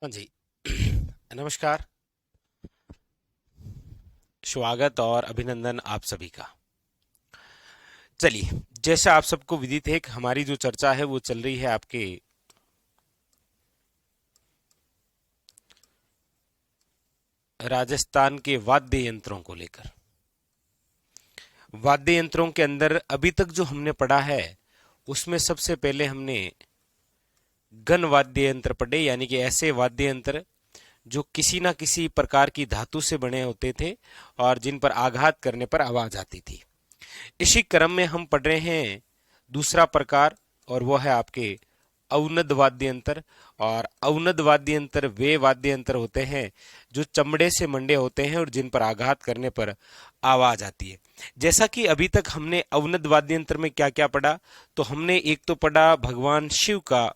हाँ जी। नमस्कार। स्वागत और अभिनंदन आप सभी का। चलिए, जैसा आप सबको विदित है कि हमारी जो चर्चा है वो चल रही है आपके राजस्थान के वाद्य यंत्रों को लेकर। वाद्य यंत्रों के अंदर अभी तक जो हमने पढ़ा है उसमें सबसे पहले हमने गण वाद्य यंत्र पढ़े, यानी कि ऐसे वाद्य यंत्र जो किसी ना किसी प्रकार की धातु से बने होते थे और जिन पर आघात करने पर आवाज आती थी। इसी क्रम में हम पढ़ रहे हैं दूसरा प्रकार, और वो है आपके अवनद वाद्य यंत्र। और अवनद वाद्य यंत्र वे वाद्य यंत्र होते हैं जो चमड़े से मंडे होते हैं और जिन पर आघात करने पर आवाज आती है। जैसा कि अभी तक हमने अवनद वाद्य यंत्र में क्या क्या पढ़ा, तो हमने एक तो पढ़ा भगवान शिव का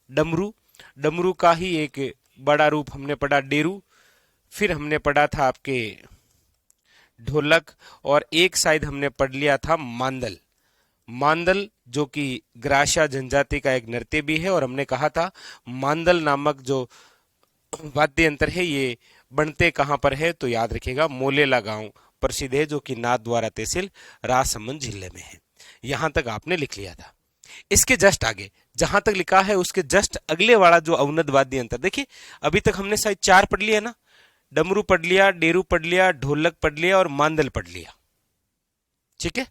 डमरू। डमरू का ही एक बड़ा रूप हमने पढ़ा डेरू। फिर हमने पढ़ा था आपके ढोलक, और एक शायद हमने पढ़ लिया था मांदल। मांदल जो कि ग्रासा जनजाति का एक नृत्य भी है, और हमने कहा था मांदल नामक जो वाद्य यंत्र है ये बनते कहाँ पर है, तो याद रखिएगा मोलेला गांव प्रसिद्ध है जो कि नाथद्वारा तहसील राजसमंद जिले में है। यहां तक आपने लिख लिया था। इसके जस्ट आगे जहां तक लिखा है उसके जस्ट अगले वाला जो अवनद वाद्य यंत्र देखिए, अभी तक हमने शायद चार पढ़ लिया ना। डमरू पढ़ लिया, डेरू पढ़ लिया, ढोलक पढ़ लिया और मांदल पढ़ लिया। ठीक है,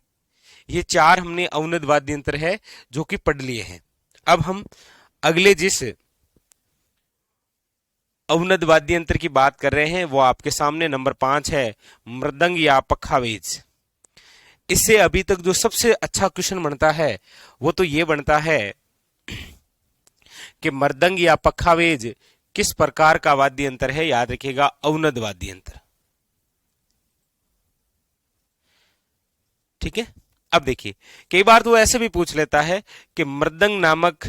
ये चार हमने अवनद वाद्य यंत्र है जो कि पढ़ लिए हैं। अब हम अगले जिस अवनद वाद्य यंत्र की बात कर रहे हैं वो आपके सामने नंबर 5 है, मृदंग या पखावेज। इससे अभी तक जो सबसे अच्छा क्वेश्चन बनता है वो तो ये बनता है कि मृदंग या पखावेज किस प्रकार का वाद्य यंत्र है। याद रखिएगा अवनद वाद्य यंत्र। ठीक है, अब देखिए, कई बार तो ऐसे भी पूछ लेता है कि मृदंग नामक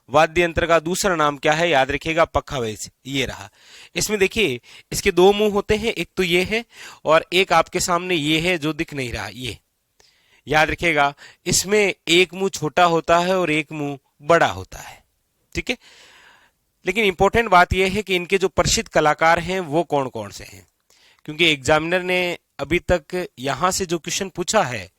वाद्य यंत्र का दूसरा नाम क्या है। याद रखिएगा पखावेज, ये रहा। इसमें देखिए, इसके दो मुंह होते हैं, एक तो ये है और एक आपके सामने ये है जो दिख नहीं रहा, ये। याद रखिएगा, इसमें एक मुंह छोटा होता है और एक मुंह बड़ा होता है। ठीक है, लेकिन इंपॉर्टेंट बात यह है कि इनके जो प्रसिद्ध कलाकार हैं वो कौन कौन से हैं, क्योंकि एग्जामिनर ने अभी तक यहां से जो क्वेश्चन पूछा है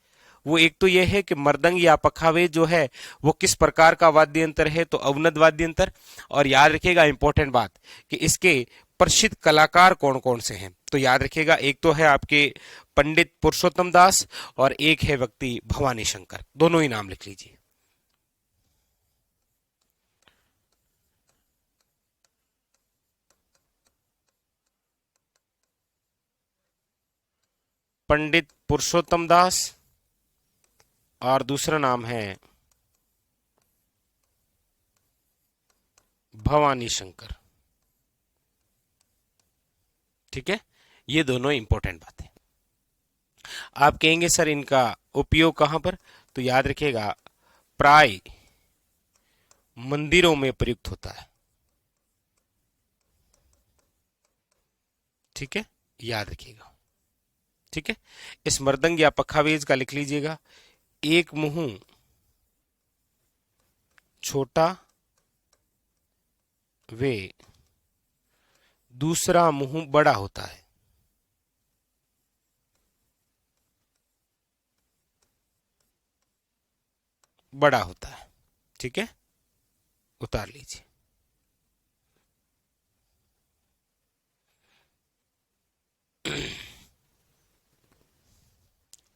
वो एक तो यह है कि मृदंग या पखावे जो है वो किस प्रकार का वाद्य यंत्र है, तो अवनद वाद्य यंत्र। और याद रखिएगा इंपॉर्टेंट बात कि इसके प्रसिद्ध कलाकार कौन कौन से हैं, तो याद रखिएगा एक तो है आपके पंडित पुरुषोत्तम दास और एक है व्यक्ति भवानी शंकर। दोनों ही नाम लिख लीजिए। पंडित पुरुषोत्तम दास और दूसरा नाम है भवानी शंकर। ठीक है, ये दोनों इंपॉर्टेंट बातें। आप कहेंगे सर इनका उपयोग कहां पर, तो याद रखिएगा प्राय मंदिरों में प्रयुक्त होता है। ठीक है, याद रखिएगा। ठीक है, इस मृदंग या पखावेज का लिख लीजिएगा, एक मुंह छोटा वे दूसरा मुंह बड़ा होता है। बड़ा होता है। ठीक है, उतार लीजिए।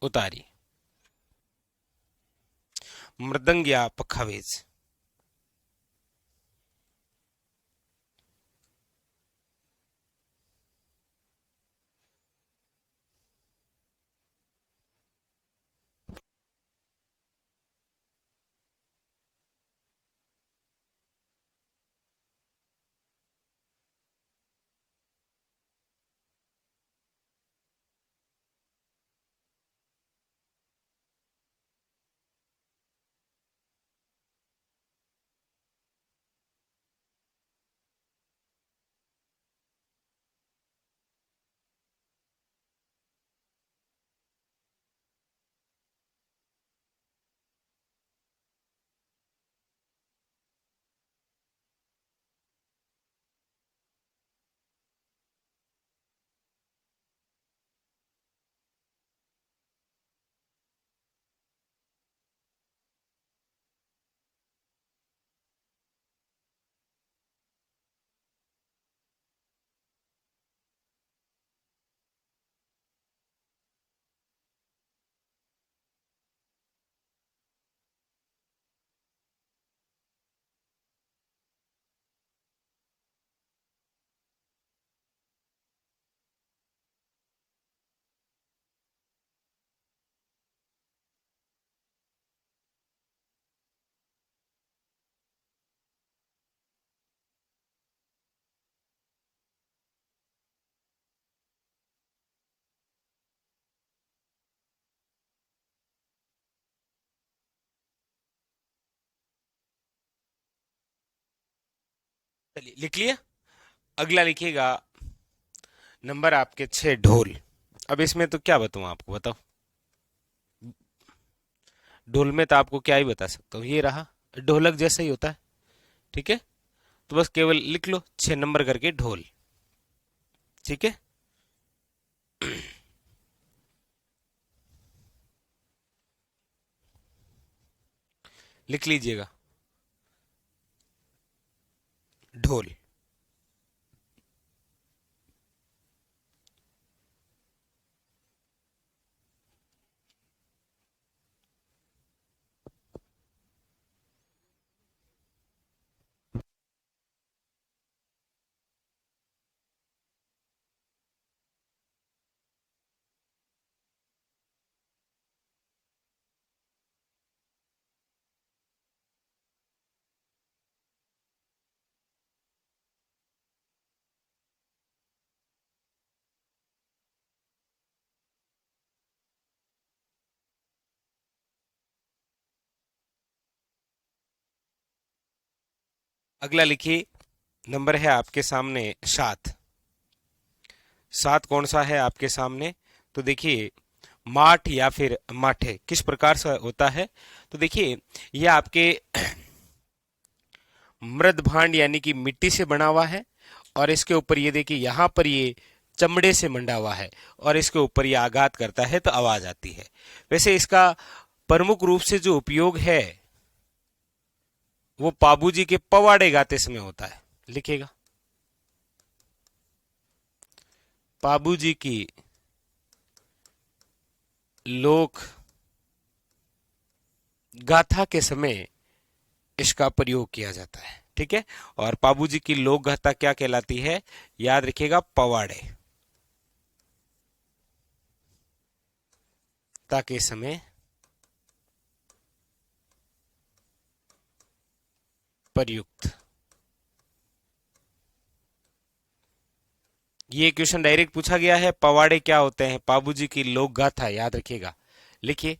उतारिए मृदंग या पखावेज। चलिए लिख लिया। अगला लिखिएगा नंबर आपके 6, ढोल। अब इसमें तो क्या बताऊं आपको, बताओ। ढोल में तो आपको क्या ही बता सकता हूँ, ये रहा, ढोलक जैसा ही होता है। ठीक है, तो बस केवल लिख लो 6 नंबर करके ढोल। ठीक है, लिख लीजिएगा ढोल। अगला लिखिए, नंबर है आपके सामने 7। 7 कौन सा है आपके सामने, तो देखिए माठ या फिर माठे किस प्रकार से होता है। तो देखिए यह आपके मृद भांड यानी कि मिट्टी से बना हुआ है, और इसके ऊपर ये देखिए यहाँ पर ये चमड़े से मंडा हुआ है, और इसके ऊपर ये आघात करता है तो आवाज आती है। वैसे इसका प्रमुख रूप से जो उपयोग है वो पाबूजी के पवाड़े गाते समय होता है। लिखिएगा पाबूजी की लोक गाथा के समय इसका प्रयोग किया जाता है। ठीक है, और पाबूजी की लोक गाथा क्या कहलाती है, याद रखिएगा पवाड़े के समय प्रयुक्त। ये क्वेश्चन डायरेक्ट पूछा गया है, पवाड़े क्या होते हैं, पाबूजी की लोक गाथा, याद रखिएगा। लिखिए,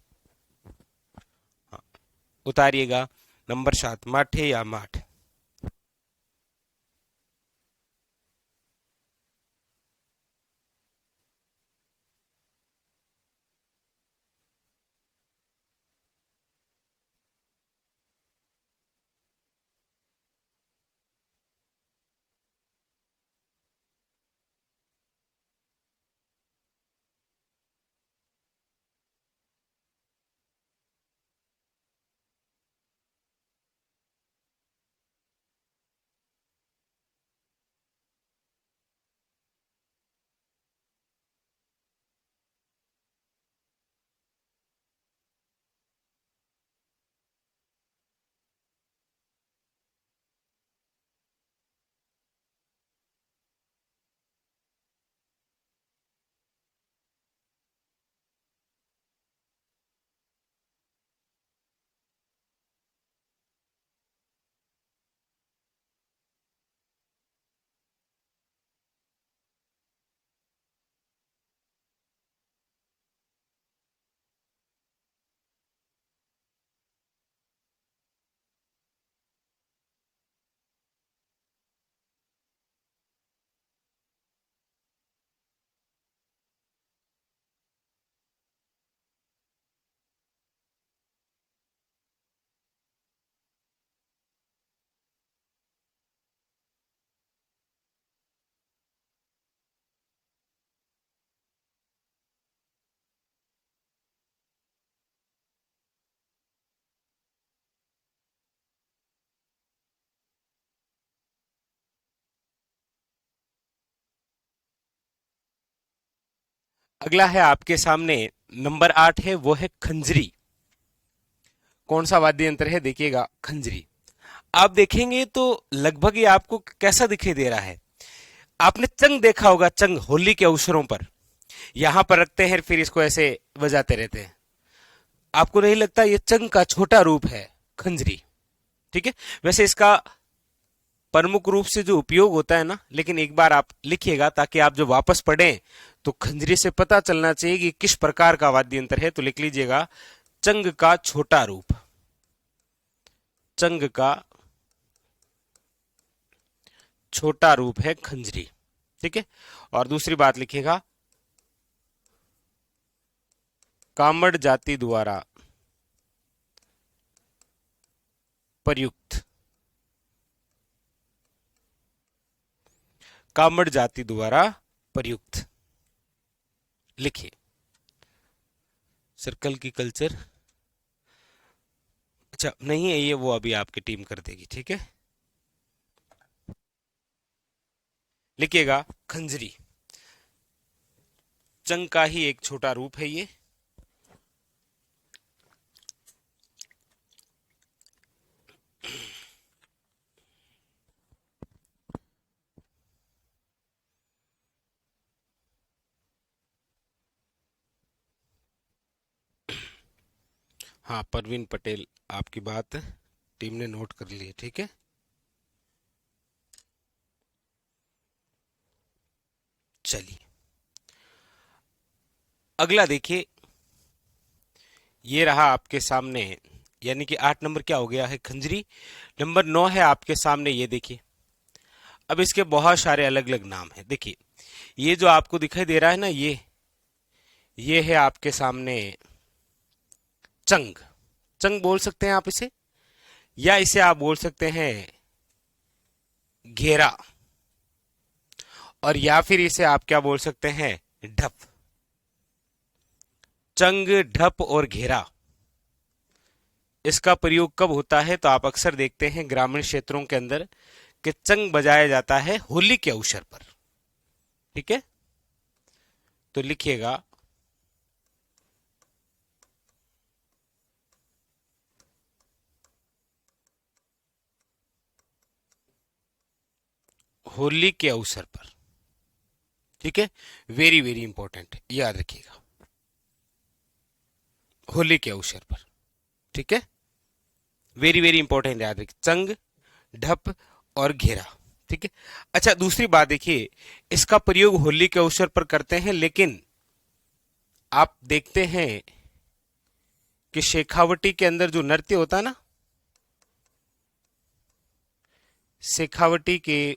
उतारिएगा नंबर 7, माठे या माठ। अगला है आपके सामने नंबर 8 है, वो है खंजरी। कौन सा वाद्य यंत्र है, देखिएगा खंजरी। आप देखेंगे तो लगभग ये आपको कैसा दिखाई दे रहा है, आपने चंग देखा होगा, चंग होली के अवसरों पर यहां पर रखते हैं, फिर इसको ऐसे बजाते रहते हैं। आपको नहीं लगता ये चंग का छोटा रूप है खंजरी। ठीक है, वैसे इसका प्रमुख रूप से जो उपयोग होता है ना, लेकिन एक बार आप लिखिएगा ताकि आप जो वापस पढ़ें तो खंजरी से पता चलना चाहिए कि किस प्रकार का वाद्य यंत्र है। तो लिख लीजिएगा चंग का छोटा रूप। चंग का छोटा रूप है खंजरी। ठीक है, और दूसरी बात लिखिएगा, कामड़ जाति द्वारा प्रयुक्त, कामड़ जाति द्वारा प्रयुक्त। लिखिए सर्कल की कल्चर, अच्छा नहीं है ये, वो अभी आपकी टीम कर देगी। ठीक है, लिखिएगा खंजरी, चंग का ही एक छोटा रूप है ये। हाँ परवीन पटेल, आपकी बात टीम ने नोट कर ली है। ठीक है, चलिए अगला देखिए, ये रहा आपके सामने, यानी कि 8 नंबर क्या हो गया है, खंजरी। नंबर 9 है आपके सामने, ये देखिए। अब इसके बहुत सारे अलग अलग नाम हैं। देखिए ये जो आपको दिखाई दे रहा है ना, ये है आपके सामने चंग। चंग बोल सकते हैं आप इसे, या इसे आप बोल सकते हैं घेरा, और या फिर इसे आप क्या बोल सकते हैं, ढप। चंग, ढप और घेरा, इसका प्रयोग कब होता है, तो आप अक्सर देखते हैं ग्रामीण क्षेत्रों के अंदर कि चंग बजाया जाता है होली के अवसर पर। ठीक है, तो लिखिएगा होली के अवसर पर। ठीक है, वेरी वेरी इंपॉर्टेंट, याद रखिएगा, होली के अवसर पर। ठीक है, वेरी वेरी इंपॉर्टेंट, याद रखिए, चंग, ढप और घेरा। ठीक है, अच्छा दूसरी बात देखिए, इसका प्रयोग होली के अवसर पर करते हैं, लेकिन आप देखते हैं कि शेखावटी के अंदर जो नृत्य होता है ना, शेखावटी के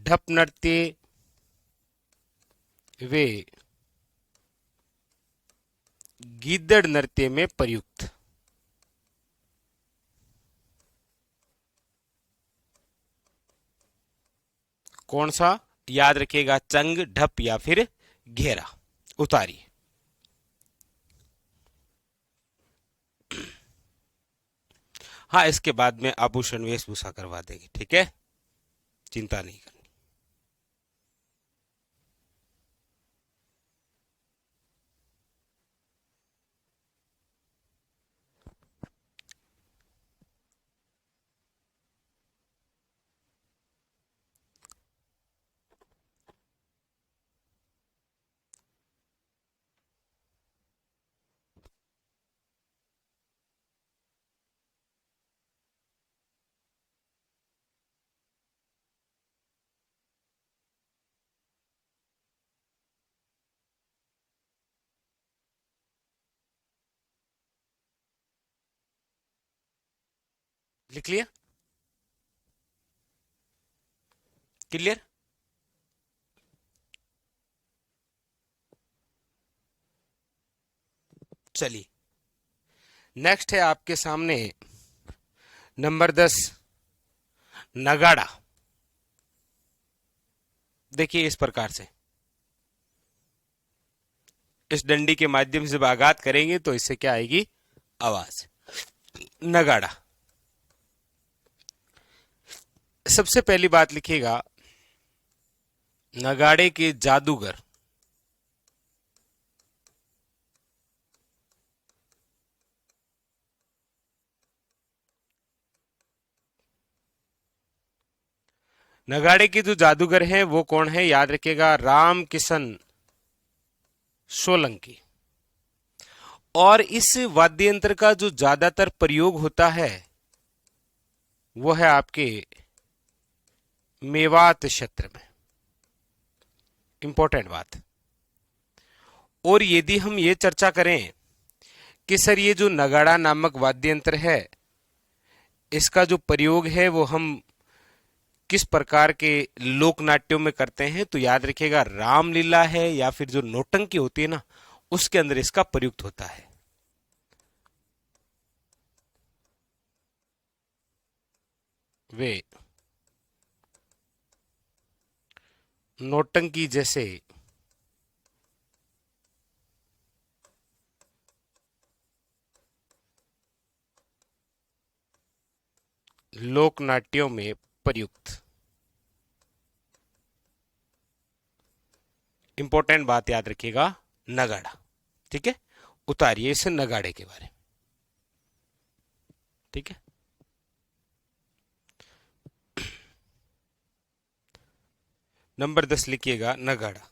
ढप नृत्य वे गीदड़ नृत्य में प्रयुक्त। कौन सा, याद रखिएगा, चंग, ढप या फिर घेरा। उतारिए, हाँ इसके बाद में आभूषण वेशभूषा करवा देंगे। ठीक है, चिंता नहीं करनी। लिख लिया, क्लियर। चलिए नेक्स्ट है आपके सामने नंबर 10, नगाड़ा। देखिए इस प्रकार से, इस डंडी के माध्यम से जब आघात करेंगे तो इससे क्या आएगी, आवाज, नगाड़ा। सबसे पहली बात लिखिएगा, नगाड़े के जादूगर, नगाड़े के जो जादूगर हैं वो कौन है, याद रखिएगा, राम किशन सोलंकी। और इस वाद्य यंत्र का जो ज्यादातर प्रयोग होता है वो है आपके मेवात क्षेत्र में। इंपॉर्टेंट बात। और यदि हम ये चर्चा करें कि सर ये जो नगाड़ा नामक वाद्य यंत्र है इसका जो प्रयोग है वो हम किस प्रकार के लोक नाट्यों में करते हैं, तो याद रखिएगा रामलीला है या फिर जो नौटंकी होती है ना, उसके अंदर इसका प्रयुक्त होता है। वे नौटंकी जैसे लोक नाट्यों में प्रयुक्त। इंपॉर्टेंट बात याद रखिएगा, नगाड़ा। ठीक है, उतारिए इसे नगाड़े के बारे में। ठीक है, नंबर 10 लिखिएगा, नगाड़ा।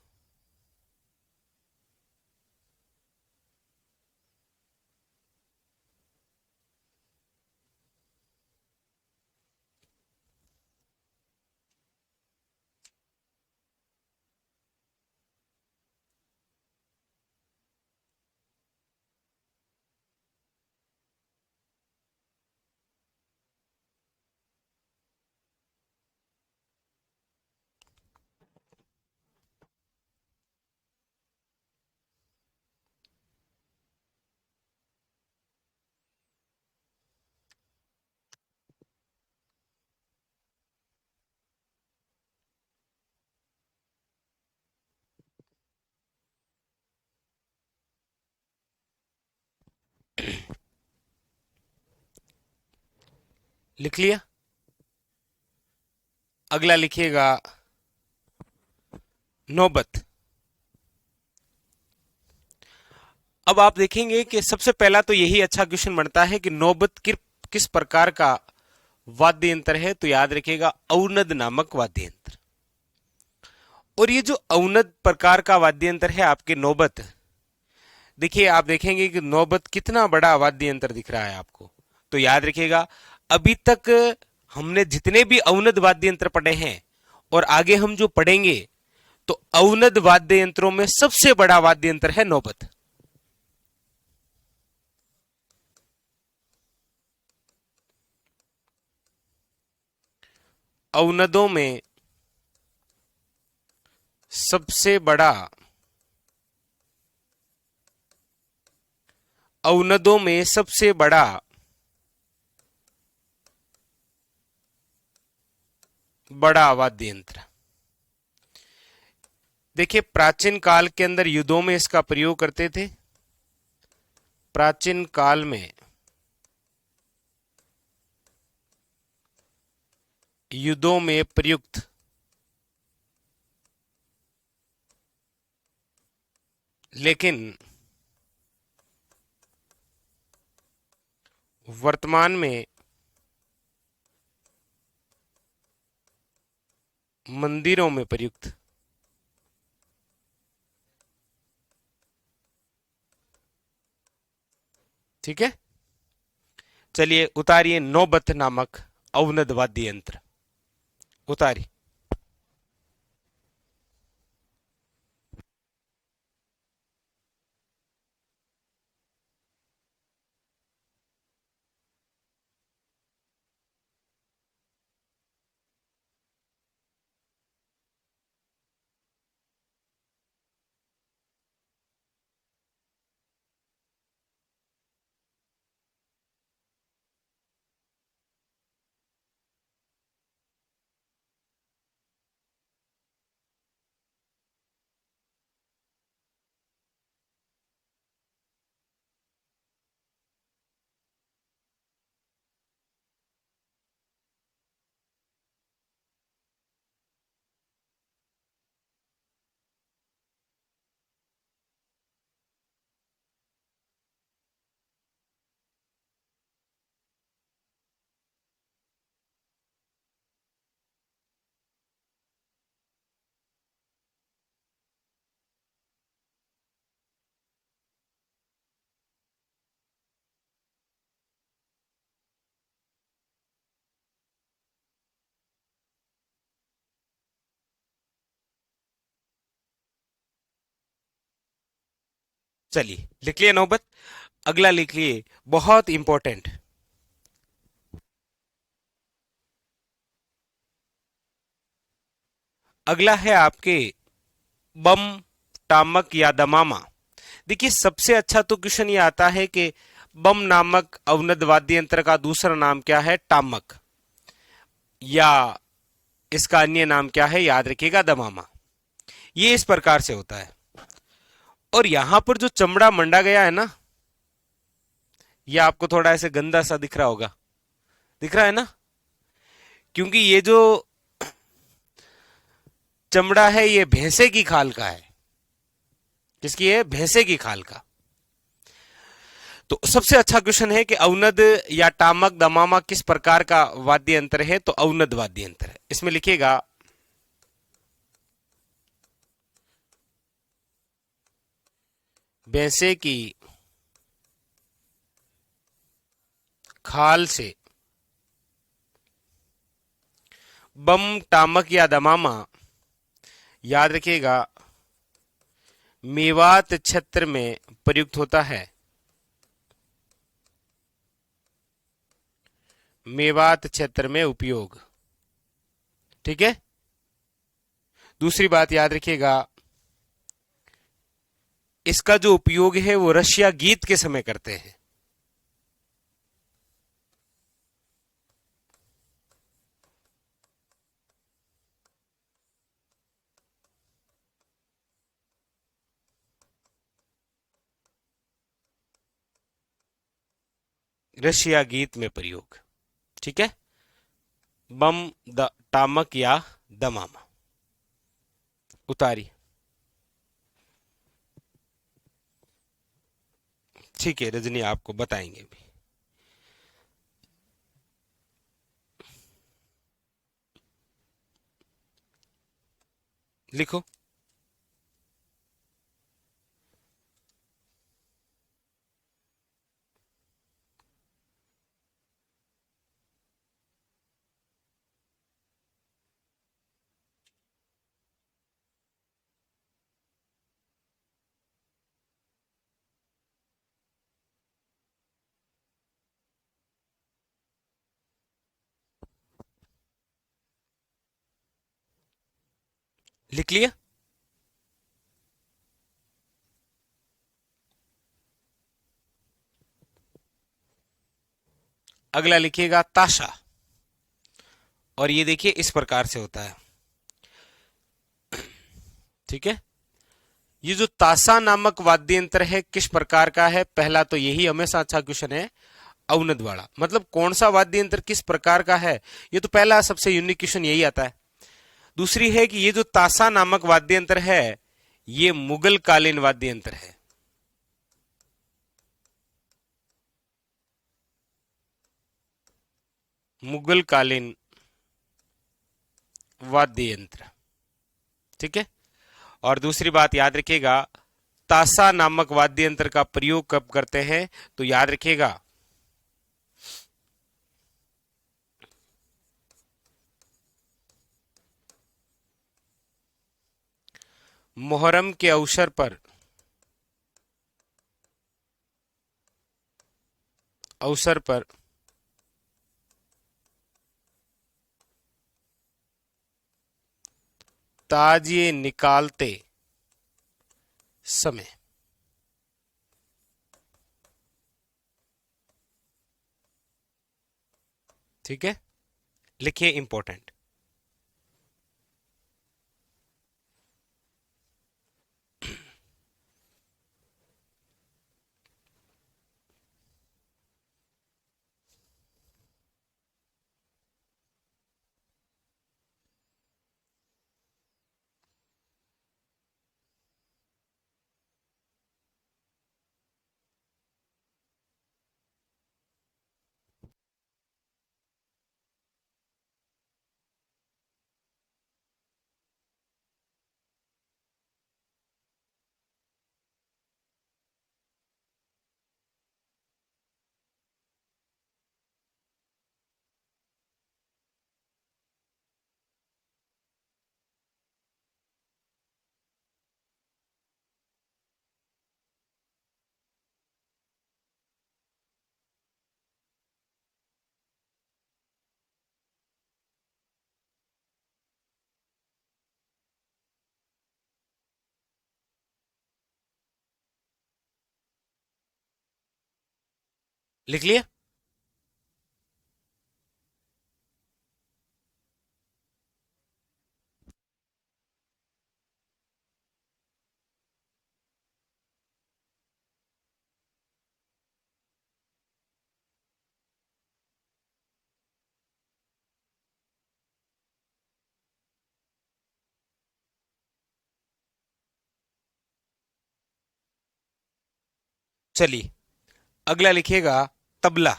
लिख लिया। अगला लिखिएगा, नौबत। अब आप देखेंगे कि सबसे पहला तो यही अच्छा क्वेश्चन बनता है कि नौबत किस प्रकार का वाद्य यंत्र है, तो याद रखिएगा औनद नामक वाद्य यंत्र। और ये जो औनद प्रकार का वाद्य यंत्र है आपके नौबत, देखिए आप देखेंगे कि नौबत कितना बड़ा वाद्य यंत्र दिख रहा है आपको। तो याद रखिएगा, अभी तक हमने जितने भी औनद वाद्य यंत्र पढ़े हैं और आगे हम जो पढ़ेंगे, तो औनद वाद्य यंत्रों में सबसे बड़ा वाद्य यंत्र है नौबत। औनदों में सबसे बड़ा औनदों में सबसे बड़ा बड़ा वाद्य यंत्र। देखिए प्राचीन काल के अंदर युद्धों में इसका प्रयोग करते थे। प्राचीन काल में युद्धों में प्रयुक्त लेकिन वर्तमान में मंदिरों में प्रयुक्त। ठीक है, चलिए उतारिए नौबत नामक अवनद वाद्य यंत्र, उतारिए। चलिए लिख लिया नौबत। अगला लिख लिए, बहुत इंपॉर्टेंट, अगला है आपके बम, टामक या दमामा। देखिए सबसे अच्छा तो क्वेश्चन ये आता है कि बम नामक अवनद वाद्य यंत्र का दूसरा नाम क्या है? टामक। या इसका अन्य नाम क्या है? याद रखिएगा दमामा। ये इस प्रकार से होता है। और यहां पर जो चमड़ा मंडा गया है ना, ये आपको थोड़ा ऐसे गंदा सा दिख रहा होगा, दिख रहा है ना? क्योंकि ये जो चमड़ा है ये भैंसे की खाल का है। किसकी है? भैंसे की खाल का। तो सबसे अच्छा क्वेश्चन है कि अवनद या टामक दमामा किस प्रकार का वाद्य यंत्र है? तो अवनद वाद्य यंत्र है। इसमें लिखिएगा भैंसे की खाल से बम, टामक या दमामा, याद रखिएगा, मेवात क्षेत्र में प्रयुक्त होता है। मेवात क्षेत्र में उपयोग। ठीक है। दूसरी बात याद रखिएगा, इसका जो उपयोग है वो रशिया गीत के समय करते हैं। रशिया गीत में प्रयोग। ठीक है। बम, टामक या दमामा। उतारी। ठीक है, रजनी आपको बताएंगे भी। लिखो। लिख लिया? अगला लिखिएगा ताशा। और ये देखिए इस प्रकार से होता है। ठीक है। ये जो ताशा नामक वाद्य यंत्र है किस प्रकार का है? पहला तो यही हमेशा अच्छा क्वेश्चन है, अवनद वाला। मतलब कौन सा वाद्य यंत्र किस प्रकार का है, ये तो पहला सबसे यूनिक क्वेश्चन यही आता है। दूसरी है कि ये जो ताशा नामक वाद्य यंत्र है ये मुगल कालीन वाद्य यंत्र है। मुगल कालीन वाद्य यंत्र। ठीक है। और दूसरी बात याद रखिएगा, ताशा नामक वाद्य यंत्र का प्रयोग कब करते हैं? तो याद रखिएगा, मुहर्रम के अवसर पर, अवसर पर ताजिए निकालते समय। ठीक है। लिखिए इंपॉर्टेंट। लिख लिया। चलिए, अगला लिखिएगा तबला।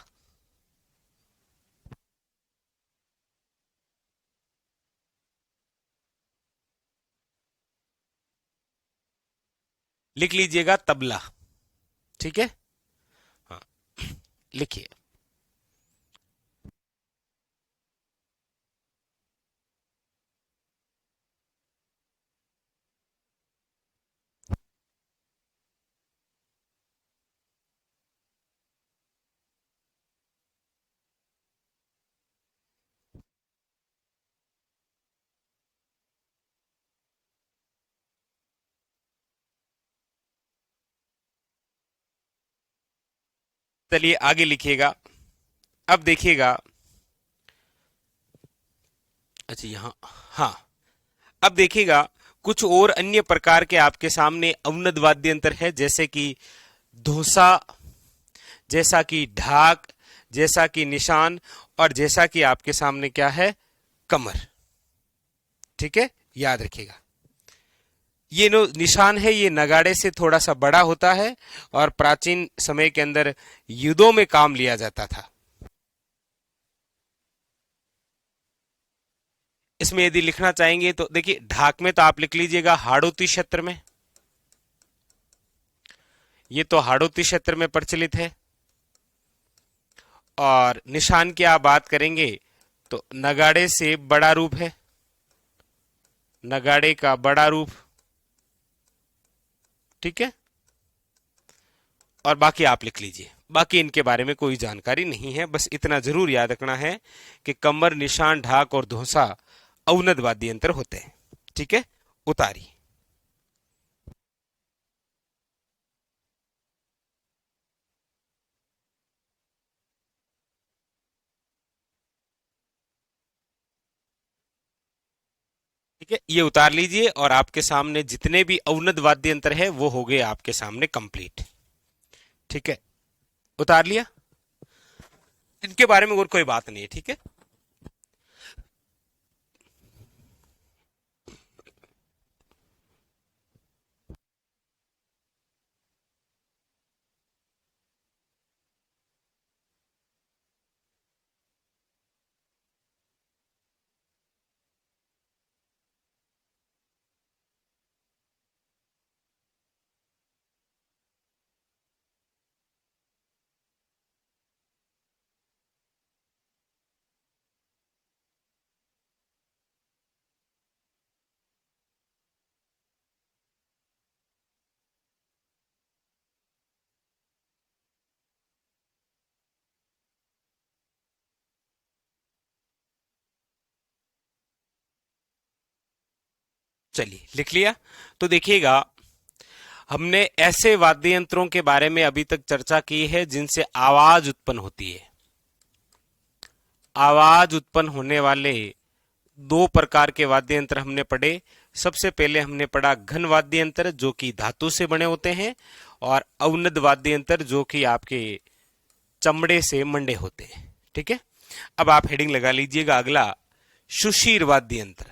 लिख लीजिएगा तबला। ठीक है। हाँ, लिखिए। चलिए आगे लिखिएगा। अब देखिएगा। अच्छा, यहां। हाँ, अब देखिएगा, कुछ और अन्य प्रकार के आपके सामने अवनद वाद्य यंत्र है, जैसे कि धोसा, जैसा कि ढाक, जैसा कि निशान, और जैसा कि आपके सामने क्या है, कमर। ठीक है, याद रखिएगा। ये जो निशान है ये नगाड़े से थोड़ा सा बड़ा होता है और प्राचीन समय के अंदर युद्धों में काम लिया जाता था। इसमें यदि लिखना चाहेंगे तो देखिए, ढाक में तो आप लिख लीजिएगा हाड़ौती क्षेत्र में, ये तो हाड़ौती क्षेत्र में प्रचलित है। और निशान की आप बात करेंगे तो नगाड़े से बड़ा रूप है, नगाड़े का बड़ा रूप। ठीक है, और बाकी आप लिख लीजिए। बाकी इनके बारे में कोई जानकारी नहीं है, बस इतना जरूर याद रखना है कि कमर, निशान, ढाक और धोसा अवनद वाद्य यंत्र होते हैं। ठीक है, उतारी। ठीक है, ये उतार लीजिए और आपके सामने जितने भी अवनद वाद्य यंत्र है वो हो गए आपके सामने कंप्लीट। ठीक है, उतार लिया। इनके बारे में और कोई बात नहीं है। ठीक है, चलिए लिख लिया। तो देखिएगा, हमने ऐसे वाद्य यंत्रों के बारे में अभी तक चर्चा की है जिनसे आवाज उत्पन्न होती है। आवाज उत्पन्न होने वाले दो प्रकार के वाद्य यंत्र हमने पढ़े। सबसे पहले हमने पढ़ा घन वाद्य यंत्र जो कि धातु से बने होते हैं, और अवनद वाद्य यंत्र जो कि आपके चमड़े से मंडे होते हैं। ठीक है, अब आप हेडिंग लगा लीजिएगा अगला, सुशीर वाद्य यंत्र।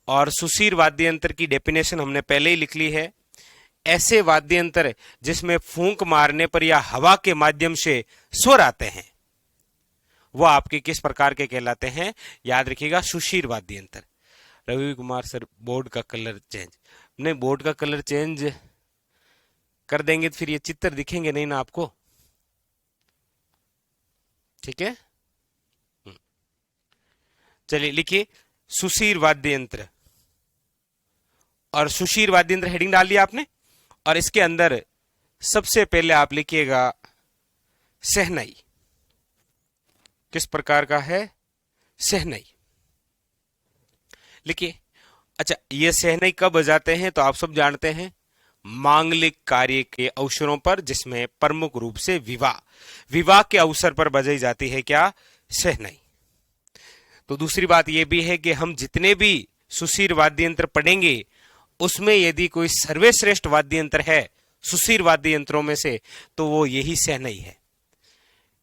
और सुशीर वाद्य यंत्र की डेफिनेशन हमने पहले ही लिख ली है। ऐसे वाद्य यंत्र जिसमें फूंक मारने पर या हवा के माध्यम से स्वर आते हैं वो आपके किस प्रकार के कहलाते हैं, याद रखिएगा, सुशीर वाद्य यंत्र। रवि कुमार सर, बोर्ड का कलर चेंज नहीं, बोर्ड का कलर चेंज कर देंगे तो फिर ये चित्र दिखेंगे नहीं ना आपको। ठीक है, चलिए लिखिए सुशीर वाद्य यंत्र। और सुशीर वाद्य यंत्र हेडिंग डाल दिया आपने, और इसके अंदर सबसे पहले आप लिखिएगा सहनाई। किस प्रकार का है, सहनाई। लिखिए। अच्छा, ये सहनाई कब बजाते हैं तो आप सब जानते हैं, मांगलिक कार्य के अवसरों पर, जिसमें प्रमुख रूप से विवाह विवाह के अवसर पर बजाई जाती है क्या, शहनाई। तो दूसरी बात यह भी है कि हम जितने भी सुशीर वाद्य यंत्र पढ़ेंगे उसमें यदि कोई सर्वश्रेष्ठ वाद्य यंत्र है सुशीर वाद्य यंत्रों में से, तो वो यही शहनाई है।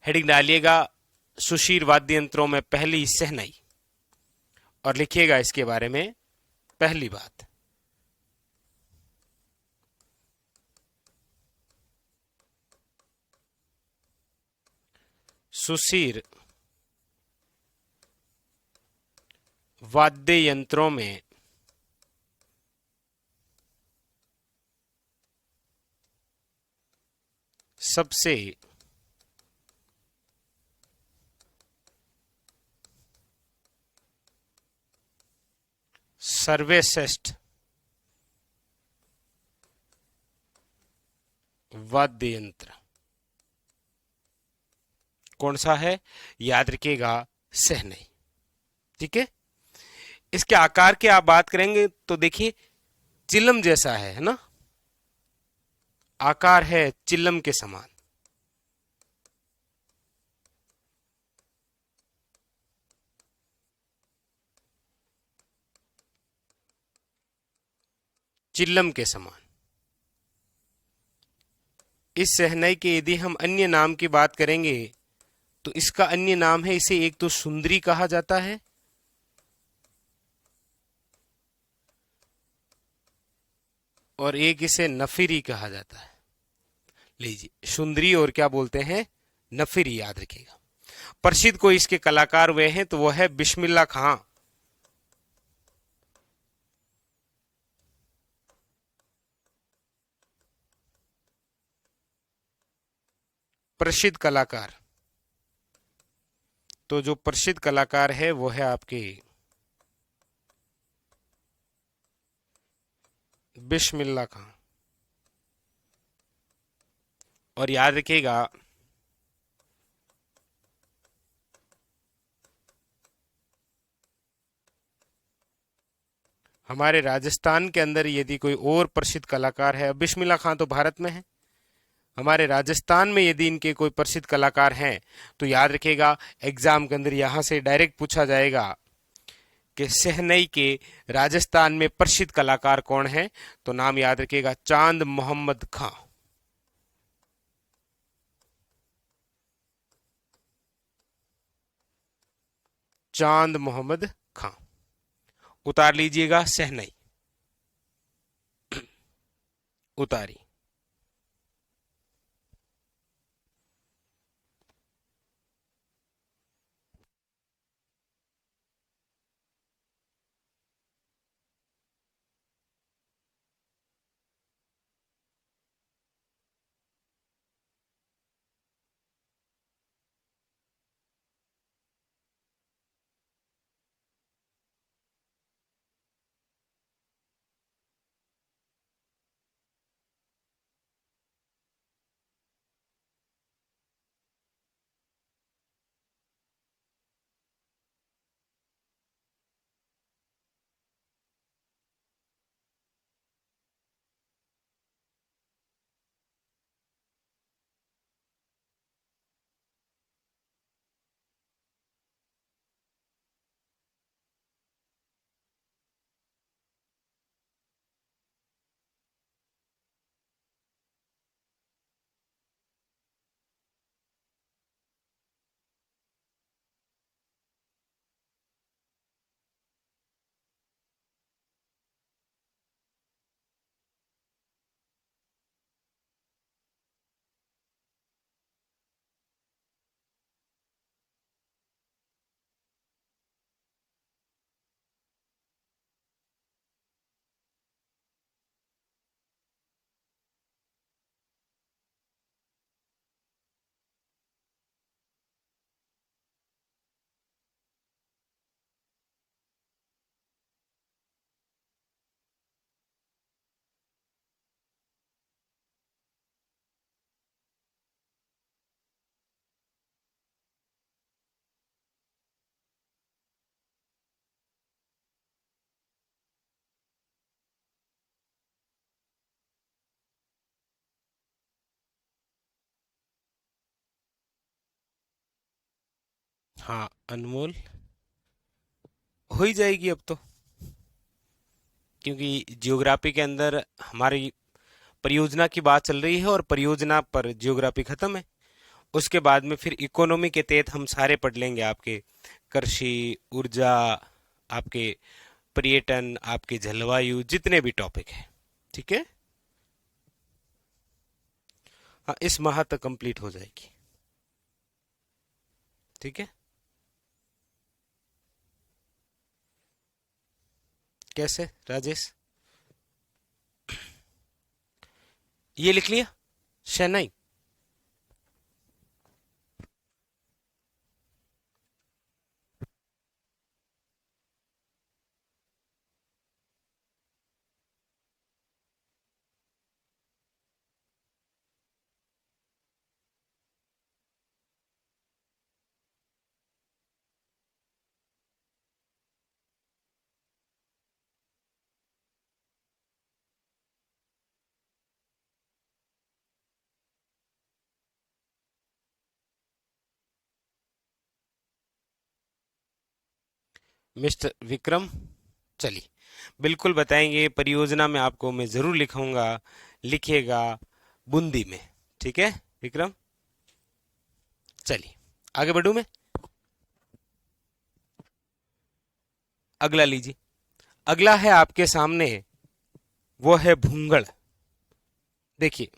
हेडिंग डालिएगा, सुशीर वाद्य यंत्रों में पहली शहनाई, और लिखिएगा इसके बारे में पहली बात। सुशीर वाद्य यंत्रों में सबसे सर्वश्रेष्ठ वाद्य यंत्र कौन सा है, याद रखिएगा, शहनाई। ठीक है। इसके आकार की आप बात करेंगे तो देखिए चिलम जैसा है ना, आकार है चिलम के समान। चिल्लम के समान। इस शहनाई के यदि हम अन्य नाम की बात करेंगे तो इसका अन्य नाम है, इसे एक तो सुंदरी कहा जाता है, और एक इसे नफीरी कहा जाता है। लीजिए, सुंदरी और क्या बोलते हैं, नफीरी, याद रखिएगा। प्रसिद्ध कोई इसके कलाकार वे हैं तो वो है बिस्मिल्लाह खां। प्रसिद्ध कलाकार, तो जो प्रसिद्ध कलाकार है वो है आपके बिस्मिल्लाह खां। और याद रखिएगा, हमारे राजस्थान के अंदर यदि कोई और प्रसिद्ध कलाकार है, बिस्मिल्लाह खां तो भारत में है, हमारे राजस्थान में यदि इनके कोई प्रसिद्ध कलाकार हैं तो याद रखिएगा एग्जाम के अंदर यहां से डायरेक्ट पूछा जाएगा कि शहनाई के राजस्थान में प्रसिद्ध कलाकार कौन है, तो नाम याद रखिएगा, चांद मोहम्मद खां। चांद मोहम्मद खां, उतार लीजिएगा शहनाई, उतारी। हाँ अनमोल, हो ही जाएगी अब तो, क्योंकि जियोग्राफी के अंदर हमारी परियोजना की बात चल रही है और परियोजना पर जियोग्राफी खत्म है। उसके बाद में फिर इकोनॉमी के तहत हम सारे पढ़ लेंगे, आपके कृषि, ऊर्जा, आपके पर्यटन, आपके जलवायु, जितने भी टॉपिक है। ठीक है। हाँ इस माह तक कंप्लीट हो जाएगी। ठीक है। कैसे राजेश, ये लिख लिया शहनाई। मिस्टर विक्रम, चलिए बिल्कुल बताएंगे, परियोजना में आपको मैं जरूर लिखूंगा, लिखिएगा बूंदी में। ठीक है विक्रम, चलिए आगे बढ़ूं मैं। अगला लीजिए। अगला है आपके सामने, वो है भूंगड़। देखिए,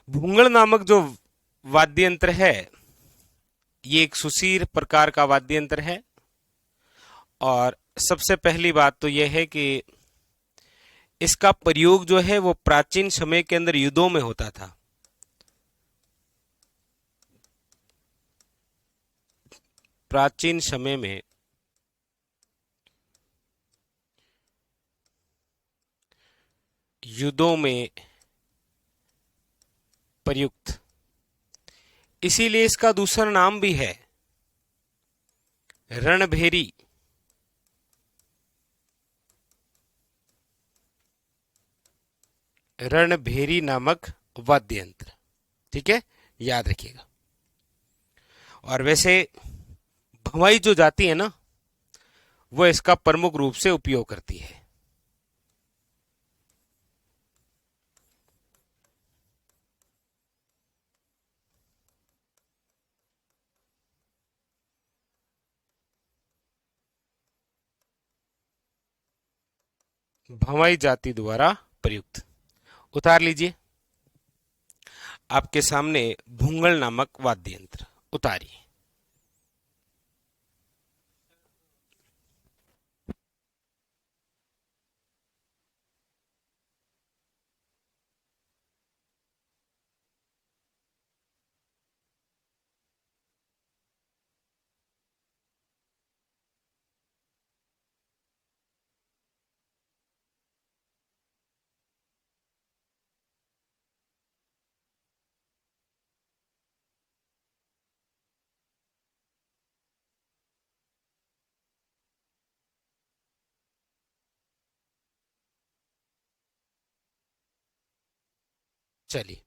भूंगड़ नामक जो वाद्य यंत्र है, ये एक सुशीर प्रकार का वाद्य यंत्र है। और सबसे पहली बात तो यह है कि इसका प्रयोग जो है वो प्राचीन समय के अंदर युद्धों में होता था। प्राचीन समय में युद्धों में प्रयुक्त, इसीलिए इसका दूसरा नाम भी है रणभेरी। रणभेरी नामक वाद्य यंत्र। ठीक है, याद रखिएगा। और वैसे भवाई जो जाति है ना, वो इसका प्रमुख रूप से उपयोग करती है। भवाई जाति द्वारा प्रयुक्त। उतार लीजिए आपके सामने भूंगल नामक वाद्य यंत्र, उतारिए। चलिए,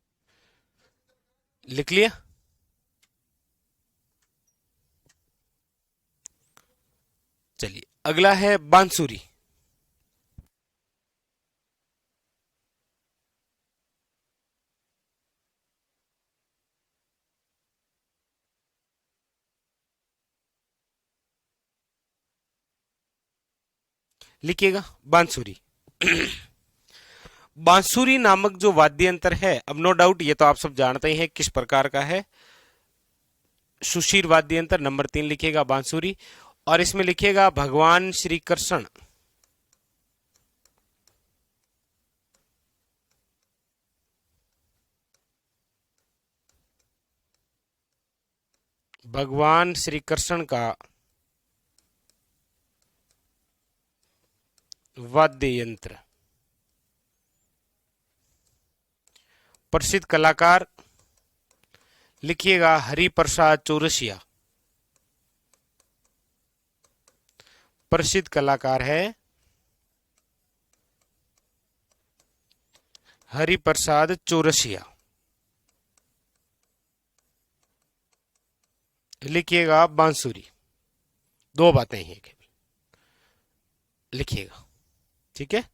लिख लिया। चलिए अगला है बांसुरी। लिखिएगा बांसुरी। बांसुरी नामक जो वाद्य यंत्र है, अब नो डाउट ये तो आप सब जानते ही हैं किस प्रकार का है। सुशीर वाद्य यंत्र, नंबर 3 लिखिएगा बांसुरी। और इसमें लिखिएगा भगवान श्री कृष्ण। भगवान श्री कृष्ण का वाद्य यंत्र। प्रसिद्ध कलाकार लिखिएगा हरिप्रसाद चौरसिया। प्रसिद्ध कलाकार है हरिप्रसाद चौरसिया। लिखिएगा बांसुरी। दो बातें हैं केवल, लिखिएगा। ठीक है।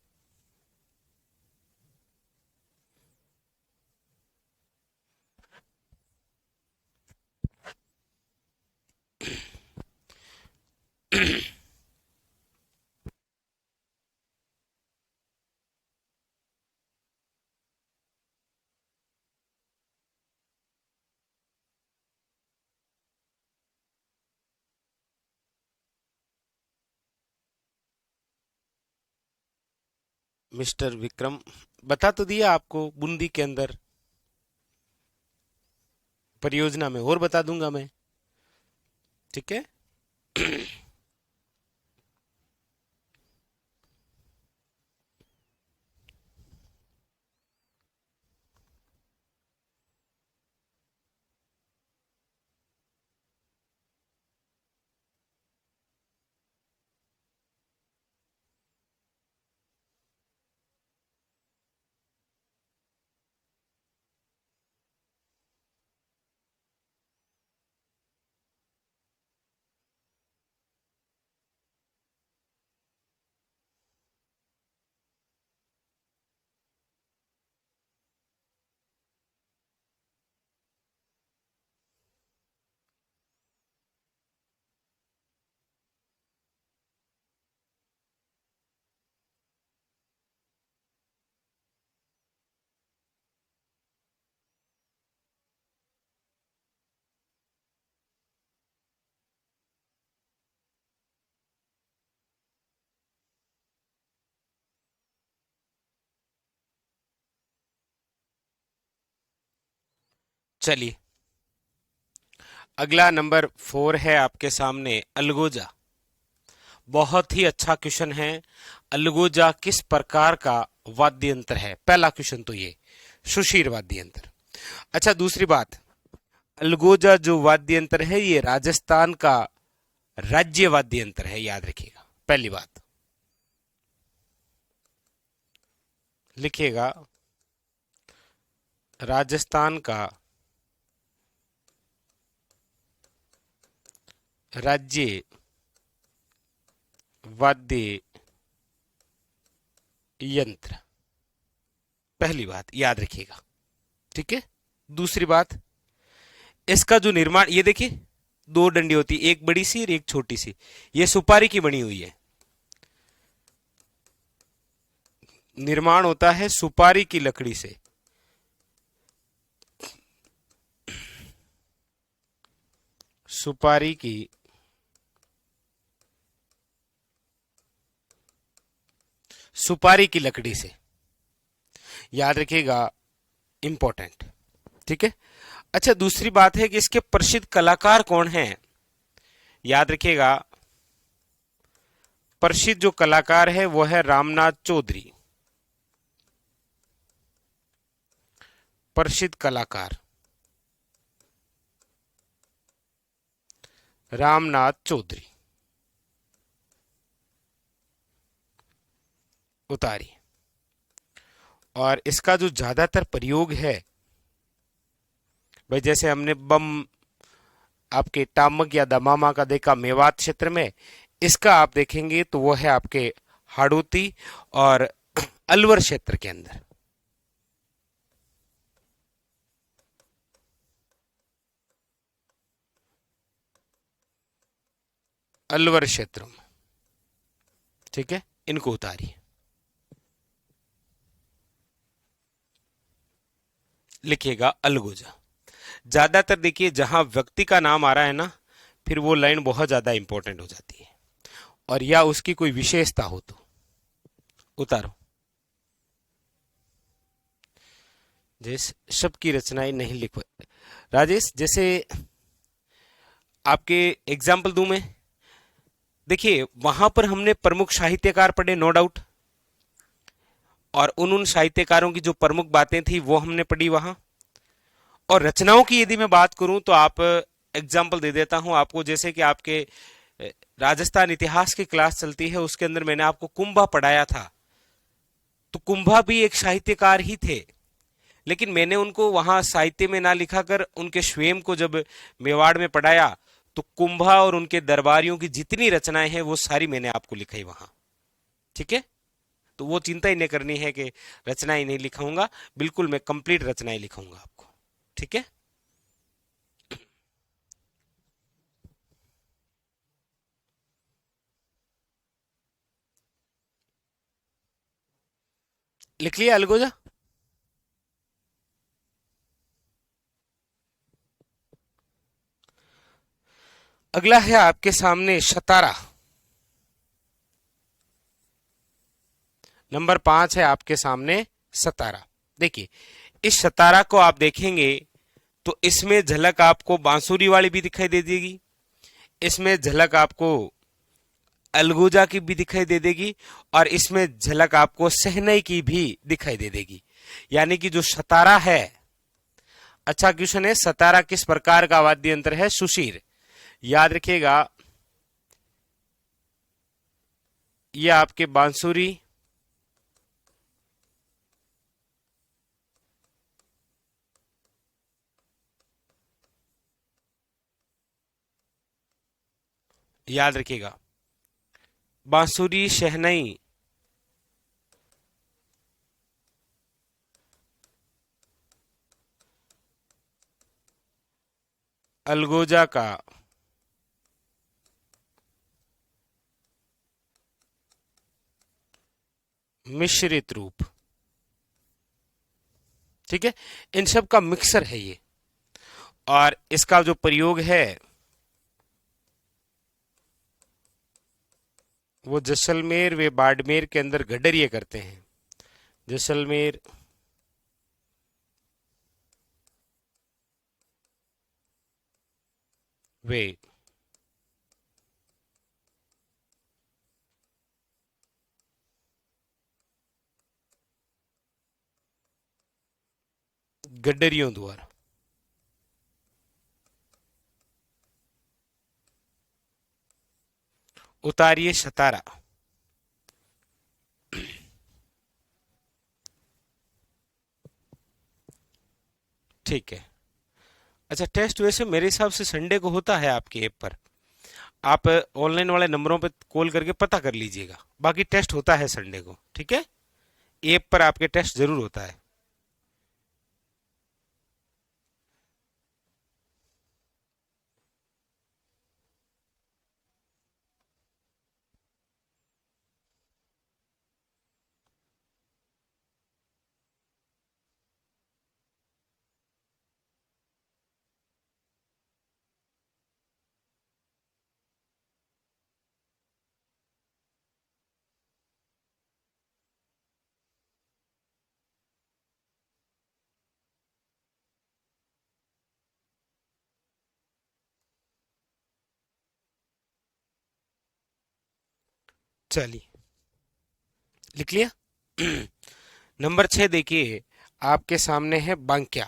मिस्टर विक्रम, बता तो दिया आपको बूंदी के अंदर परियोजना में, और बता दूंगा मैं। ठीक है। चलिए, अगला नंबर 4 है आपके सामने, अलगोजा। बहुत ही अच्छा क्वेश्चन है। अलगोजा किस प्रकार का वाद्य यंत्र है? पहला क्वेश्चन तो ये, सुशीर वाद्य यंत्र। अच्छा, दूसरी बात, अलगोजा जो वाद्य यंत्र है ये राजस्थान का राज्य वाद्य यंत्र है, याद रखिएगा। पहली बात लिखिएगा, राजस्थान का राज्य वाद्य यंत्र, पहली बात याद रखिएगा। ठीक है। दूसरी बात, इसका जो निर्माण, ये देखिए दो डंडी होती, एक बड़ी सी और एक छोटी सी, ये सुपारी की बनी हुई है। निर्माण होता है सुपारी की लकड़ी से। सुपारी की सुपारी की लकड़ी से, याद रखिएगा, इंपॉर्टेंट। ठीक है। अच्छा, दूसरी बात है कि इसके प्रसिद्ध कलाकार कौन हैं? याद रखिएगा, प्रसिद्ध जो कलाकार है वो है रामनाथ चौधरी। प्रसिद्ध कलाकार रामनाथ चौधरी। उतारी। और इसका जो ज्यादातर प्रयोग है भाई, जैसे हमने बम आपके टामक या दमामा का देखा मेवात क्षेत्र में, इसका आप देखेंगे तो वो है आपके हाड़ौती और अलवर क्षेत्र के अंदर। अलवर क्षेत्र में। ठीक है, इनको उतारिए। लिखिएगा अलगोजा। ज्यादातर देखिए जहां व्यक्ति का नाम आ रहा है ना, फिर वो लाइन बहुत ज्यादा इंपॉर्टेंट हो जाती है, और या उसकी कोई विशेषता हो तो। उतारो। जैसे शब्द की रचनाएं नहीं लिख, राजेश जैसे आपके एग्जाम्पल दूं मैं, देखिए वहां पर हमने प्रमुख साहित्यकार पढ़े, नो डाउट, और उन साहित्यकारों की जो प्रमुख बातें थी वो हमने पढ़ी वहां। और रचनाओं की यदि मैं बात करूं तो आप, एग्जाम्पल दे देता हूं आपको, जैसे कि आपके राजस्थान इतिहास की क्लास चलती है, उसके अंदर मैंने आपको कुंभा पढ़ाया था। तो कुंभा भी एक साहित्यकार ही थे, लेकिन मैंने उनको वहां साहित्य में ना लिखा कर उनके स्वयं को जब मेवाड़ में पढ़ाया, तो कुंभा और उनके दरबारियों की जितनी रचनाएं हैं वो सारी मैंने आपको लिखाई वहां। ठीक है, तो वो चिंता ही नहीं करनी है कि रचनाएं नहीं लिखाऊंगा, बिल्कुल मैं कंप्लीट रचनाएं लिखाऊंगा आपको। ठीक है, लिख लिया अलगोजा? अगला है आपके सामने शतारा। नंबर 5 है आपके सामने सतारा। देखिए, इस सतारा को आप देखेंगे तो इसमें झलक आपको बांसुरी वाली भी दिखाई दे देगी, इसमें झलक आपको अलगूजा की भी दिखाई दे देगी, और इसमें झलक आपको सहनई की भी दिखाई दे देगी। यानी कि जो सतारा है, अच्छा क्वेश्चन है, सतारा किस प्रकार का वाद्य यंत्र है? सुशीर। याद रखिएगा, ये आपके बांसुरी, याद रखिएगा, बांसुरी, शहनई, अलगोजा का मिश्रित रूप। ठीक है, इन सब का मिक्सर है ये, और इसका जो प्रयोग है वो जैसलमेर व बाड़मेर के अंदर गडरिये करते हैं। जैसलमेर वे गडरियों द्वारा। उतारिए सतारा। ठीक है, अच्छा टेस्ट वैसे मेरे हिसाब से संडे को होता है आपकी ऐप पर, आप ऑनलाइन वाले नंबरों पे कॉल करके पता कर लीजिएगा, बाकी टेस्ट होता है संडे को। ठीक है, ऐप पर आपके टेस्ट जरूर होता है। चलिए, लिख लिया। नंबर 6 देखिए, आपके सामने है बांक्या।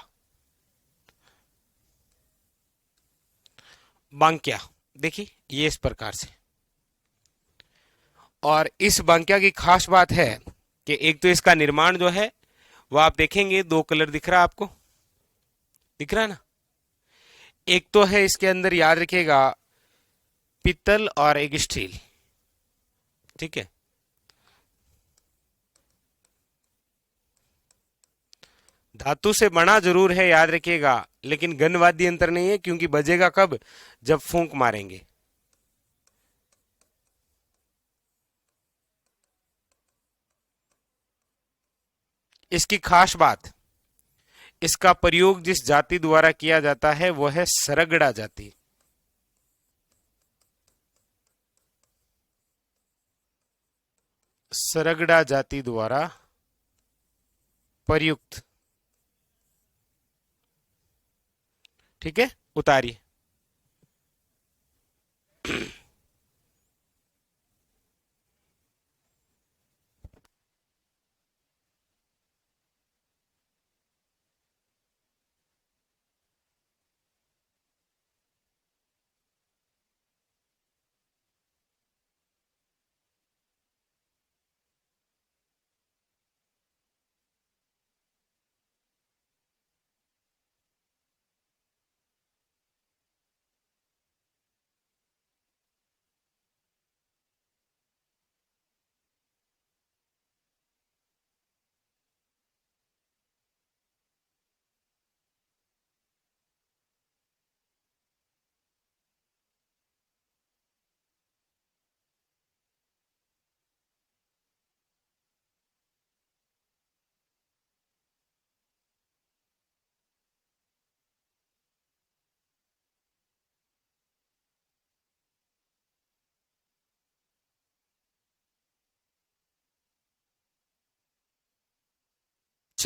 बांक्या, देखिए ये इस प्रकार से, और इस बांक्या की खास बात है कि एक तो इसका निर्माण जो है वो आप देखेंगे, दो कलर दिख रहा है आपको, दिख रहा है ना? एक तो है इसके अंदर, याद रखिएगा, पित्तल और एक स्टील। ठीक है, धातु से बना जरूर है, याद रखिएगा, लेकिन गन वाद्य यंत्र नहीं है, क्योंकि बजेगा कब? जब फूंक मारेंगे। इसकी खास बात, इसका प्रयोग जिस जाति द्वारा किया जाता है वह है सरगड़ा जाति। सरगड़ा जाति द्वारा प्रयुक्त। ठीक है, उतारिए।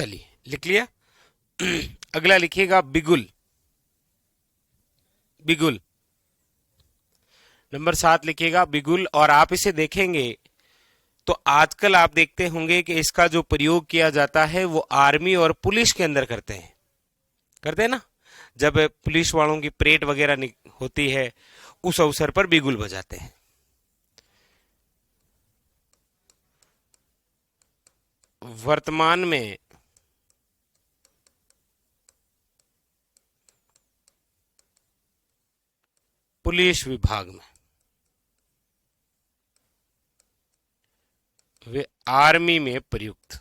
चलिए लिख लिया। अगला लिखिएगा बिगुल। बिगुल नंबर 7 लिखिएगा बिगुल। और आप इसे देखेंगे तो आजकल आप देखते होंगे कि इसका जो प्रयोग किया जाता है वो आर्मी और पुलिस के अंदर करते हैं ना। जब पुलिस वालों की परेड वगैरह होती है उस अवसर पर बिगुल बजाते हैं। वर्तमान में पुलिस विभाग में वे आर्मी में प्रयुक्त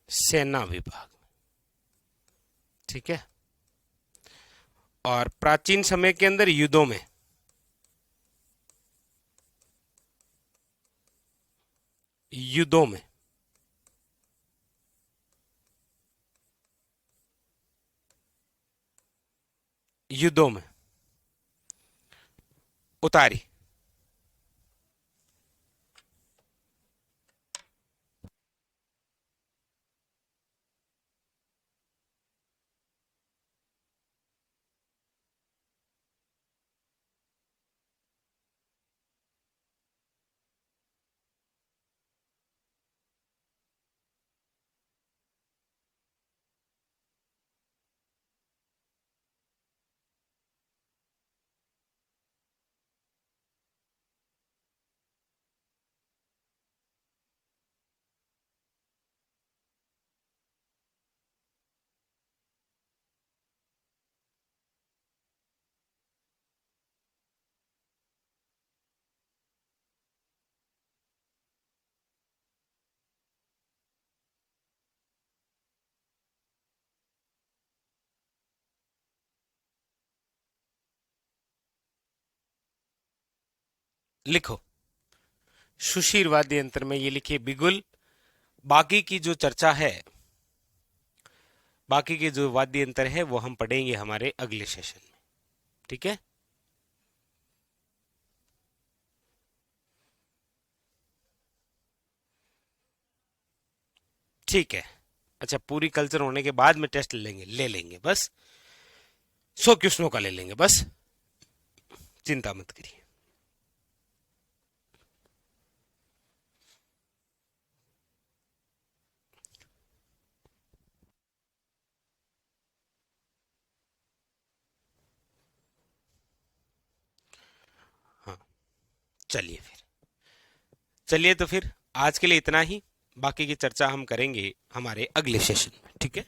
सेना विभाग में। ठीक है। और प्राचीन समय के अंदर युद्धों में युद्धों में युद्धों में उतारी। लिखो सुशीर वाद्य यंत्र में ये लिखिए बिगुल। बाकी की जो चर्चा है, बाकी के जो वाद्य यंत्र है वो हम पढ़ेंगे हमारे अगले सेशन में। ठीक है। ठीक है। अच्छा, पूरी कल्चर होने के बाद में टेस्ट ले लेंगे बस। 100 क्वेश्चनों का ले लेंगे बस, चिंता मत करिए। हाँ, चलिए फिर। चलिए तो फिर आज के लिए इतना ही। बाकी की चर्चा हम करेंगे हमारे अगले सेशन में। ठीक है।